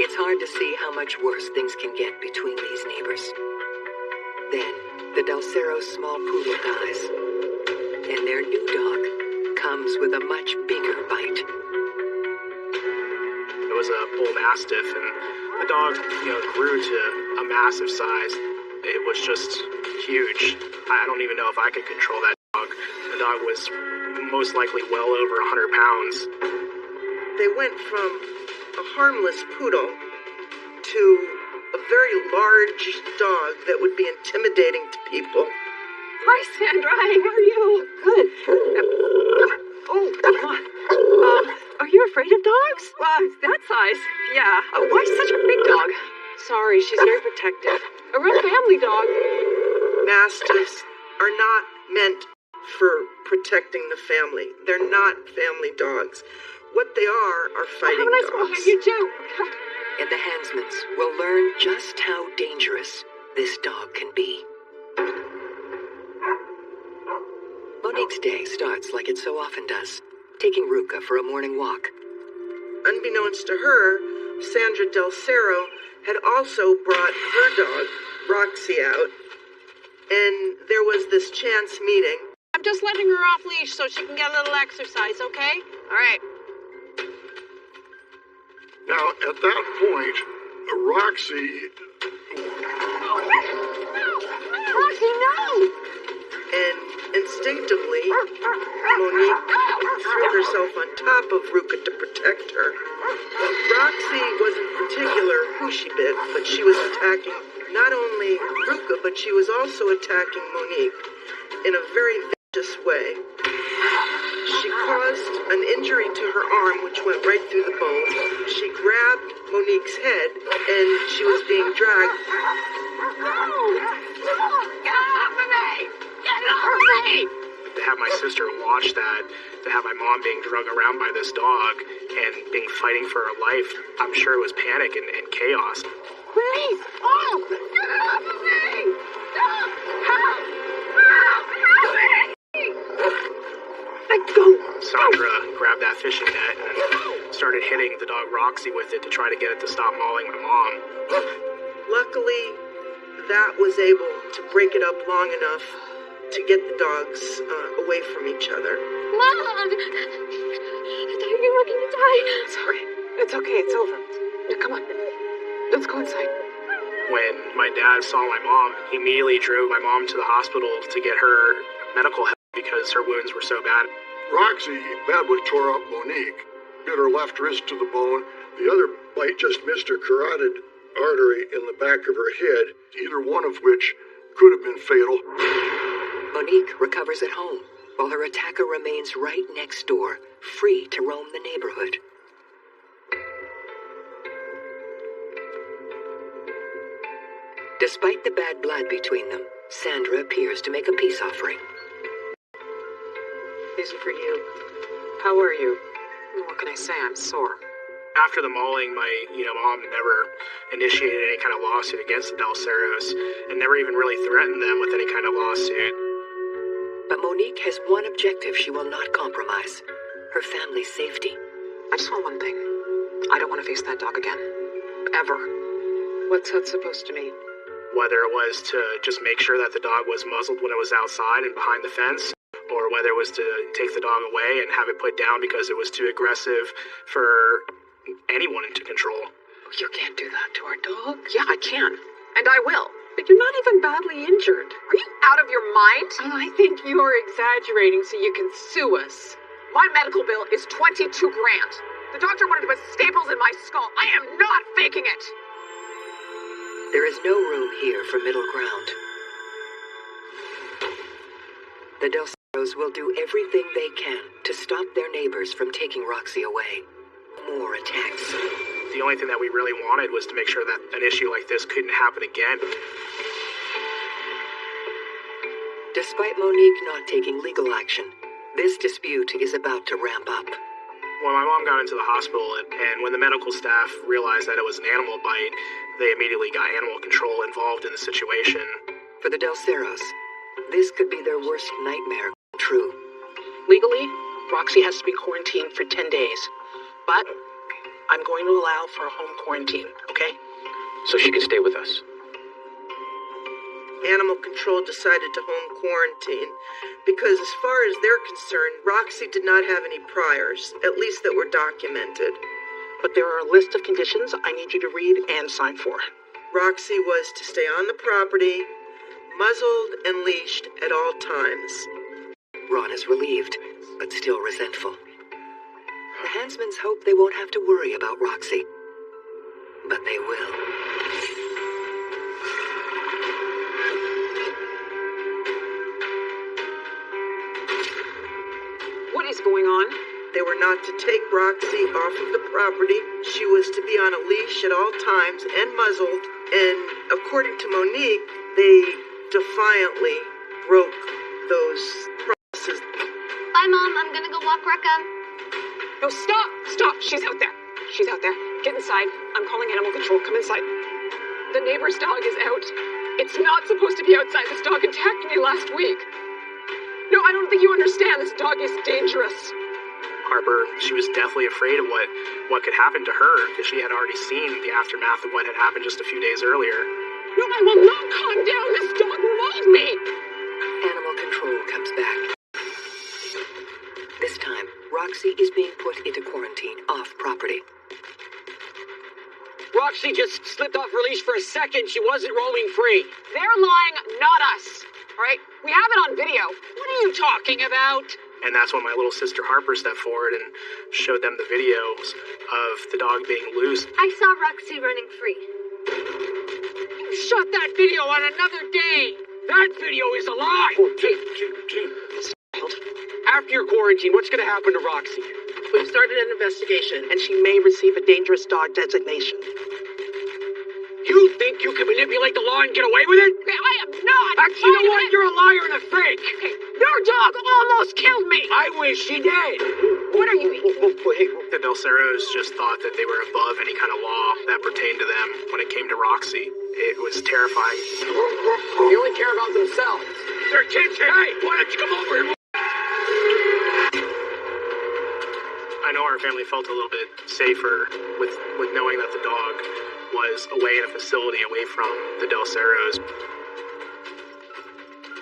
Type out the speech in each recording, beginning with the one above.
It's hard to see how much worse things can get between these neighbors. Then, the Delcero's small poodle dies, and their new dog comes with a much bigger bite. It was a bull mastiff, and the dog, grew to a massive size. It was just huge. I don't even know if I could control that dog. The dog was most likely well over 100 pounds. They went from a harmless poodle to a very large dog that would be intimidating to people. Hi, Sandra. How are you? Good. Oh, come on. Are you afraid of dogs? That size? Yeah. Why such a big dog? Sorry, she's very protective. A real family dog. Mastiffs are not meant for protecting the family. They're not family dogs. What they are fighting Have a nice dogs. walk. You too. And the Hansmans will learn just how dangerous this dog can be. Monique's day starts like it so often does, taking Ruka for a morning walk. Unbeknownst to her, Sandra Delcero had also brought her dog, Roxy, out. And there was this chance meeting. I'm just letting her off leash so she can get a little exercise, okay? All right. Now, at that point, Roxy... Roxy, no! And instinctively, Monique threw herself on top of Ruka to protect her. Roxy wasn't particular who she bit, but she was attacking not only Ruka, but she was also attacking Monique in a very vicious way. She caused an injury to her arm, which went right through the bone. She grabbed Monique's head, and she was being dragged. Get off of me! Get off of me! To have my sister watch that, to have my mom being drug around by this dog and being fighting for her life, I'm sure it was panic and chaos. Please! Oh! Get off of me! Stop! Help! Help! Help me! Let go! Sandra grabbed that fishing net and started hitting the dog Roxy with it to try to get it to stop mauling my mom. Luckily, that was able to break it up long enough to get the dogs away from each other. Mom! I thought you were going to die. Sorry. It's okay. It's over. Come on. Let's go inside. When my dad saw my mom, he immediately drove my mom to the hospital to get her medical help because her wounds were so bad. Roxy badly tore up Monique, bit her left wrist to the bone. The other bite just missed her carotid artery in the back of her head, either one of which could have been fatal. Monique recovers at home, while her attacker remains right next door, free to roam the neighborhood. Despite the bad blood between them, Sandra appears to make a peace offering. These are for you. How are you? What can I say? I'm sore. After the mauling, my mom never initiated any kind of lawsuit against the Delceros and never even really threatened them with any kind of lawsuit. But Monique has one objective she will not compromise: her family's safety. I just want one thing. I don't want to face that dog again. Ever. What's that supposed to mean? Whether it was to just make sure that the dog was muzzled when it was outside and behind the fence, or whether it was to take the dog away and have it put down because it was too aggressive for anyone to control. You can't do that to our dog. Yeah, I can. And I will. But you're not even badly injured. Are you out of your mind? I think you're exaggerating so you can sue us. My medical bill is $22,000. The doctor wanted to put staples in my skull. I am not faking it. There is no room here for middle ground. The Delceros will do everything they can to stop their neighbors from taking Roxy away. More attacks. The only thing that we really wanted was to make sure that an issue like this couldn't happen again. Despite Monique not taking legal action, this dispute is about to ramp up. When my mom got into the hospital and when the medical staff realized that it was an animal bite, they immediately got animal control involved in the situation. For the Delceros, this could be their worst nightmare come true. Legally, Roxy has to be quarantined for 10 days. But I'm going to allow for a home quarantine, okay? So she can stay with us. Animal Control decided to home quarantine because, as far as they're concerned, Roxy did not have any priors, at least that were documented. But there are a list of conditions I need you to read and sign for. Roxy was to stay on the property, muzzled and leashed at all times. Ron is relieved, but still resentful. The Hansmans hope they won't have to worry about Roxy. But they will. What is going on? They were not to take Roxy off of the property. She was to be on a leash at all times and muzzled. And according to Monique, they defiantly broke those promises. Bye, Mom. I'm gonna go walk Rekka. No, stop! Stop! She's out there. She's out there. Get inside. I'm calling Animal Control. Come inside. The neighbor's dog is out. It's not supposed to be outside. This dog attacked me last week. No, I don't think you understand. This dog is dangerous. Harper, she was deathly afraid of what could happen to her, because she had already seen the aftermath of what had happened just a few days earlier. No, I will not calm down. This dog mauled me. Animal Control comes back. This time, Roxy is being put into quarantine off property. Roxy just slipped off her leash for a second. She wasn't roaming free. They're lying, not us. All right? We have it on video. What are you talking about? And that's when my little sister Harper stepped forward and showed them the videos of the dog being loose. I saw Roxy running free. You shot that video on another day. That video is a lie. After your quarantine, what's going to happen to Roxy? We've started an investigation, and she may receive a dangerous dog designation. You think you can manipulate the law and get away with it? I am not. Actually, you know what? You're a liar and a fake. Your dog almost killed me. I wish she did. What are you eating? The Delceros just thought that they were above any kind of law that pertained to them when it came to Roxy. It was terrifying. They only care about themselves. Their kids here. Hey, why don't you come over here? I know our family felt a little bit safer with knowing that the dog was away in a facility away from the Delceros.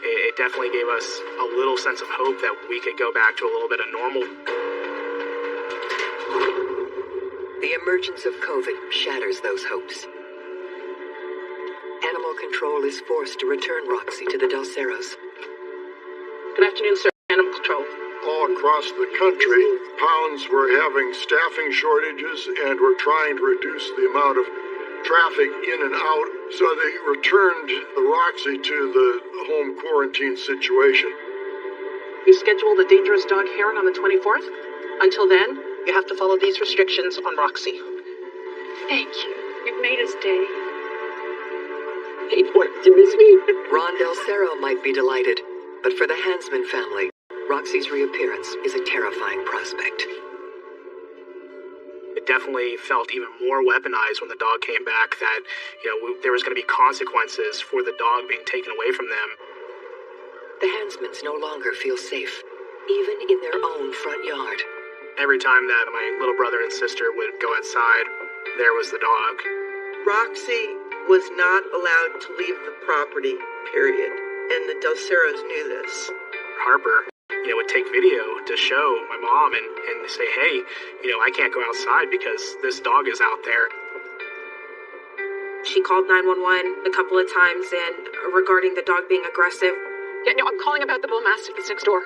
It definitely gave us a little sense of hope that we could go back to a little bit of normal. The emergence of COVID shatters those hopes. Animal Control is forced to return Roxy to the Delceros. Good afternoon, sir. Animal Control. All across the country, pounds were having staffing shortages and were trying to reduce the amount of traffic in and out, so they returned Roxy to the home quarantine situation. You scheduled a dangerous dog hearing on the 24th. Until then, you have to follow these restrictions on Roxy. Thank you. You've made us day. Hey, what? You miss me? Ron Delcero might be delighted, but for the Hansman family, Roxy's reappearance is a terrifying prospect. It definitely felt even more weaponized when the dog came back, that, there was going to be consequences for the dog being taken away from them. The Hansmans no longer feel safe, even in their own front yard. Every time that my little brother and sister would go outside, there was the dog. Roxy was not allowed to leave the property, period. And the Delceros knew this. Harper, would take video to show my mom and say, hey, I can't go outside because this dog is out there. She called 911 a couple of times regarding the dog being aggressive. Yeah, no, I'm calling about the bull mastiff that's next door.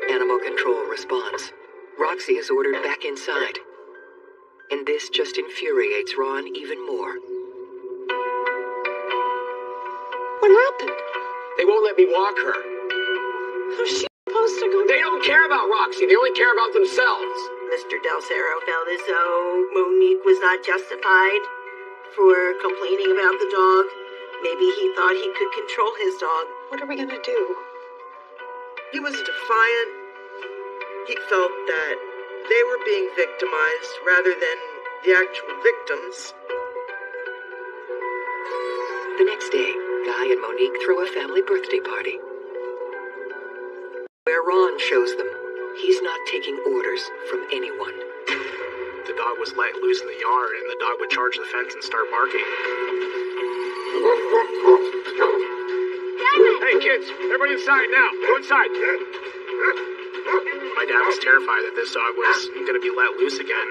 Animal Control responds. Roxy is ordered back inside. And this just infuriates Ron even more. What happened? They won't let me walk her. How's she supposed to go? They don't care about Roxy. They only care about themselves. Mr. Delcero felt as though Monique was not justified for complaining about the dog. Maybe he thought he could control his dog. What are we gonna do? He was defiant. He felt that they were being victimized rather than the actual victims. The next day, Guy and Monique throw a family birthday party, where Ron shows them he's not taking orders from anyone. the dog was let loose in the yard, and the dog would charge the fence and start barking. Hey, kids, everybody inside now. Go inside. My dad was terrified that this dog was going to be let loose again,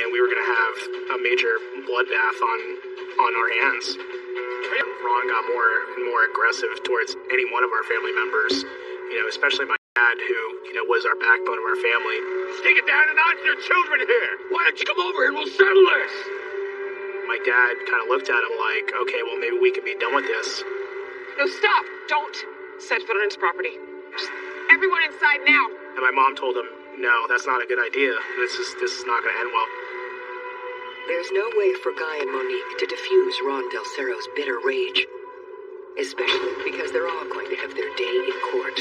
and we were going to have a major bloodbath on our hands. Ron got more and more aggressive towards any one of our family members, especially my dad, who, was our backbone of our family. Stick it down and on to your children here. Why don't you come over and we'll settle this? My dad kind of looked at him like, okay, well, maybe we can be done with this. No, stop! Don't set foot on his property. Just everyone inside now. And my mom told him, no, that's not a good idea. This is not going to end well. There's no way for Guy and Monique to diffuse Ron Del Cerro's bitter rage, especially because they're all going to have their day in court.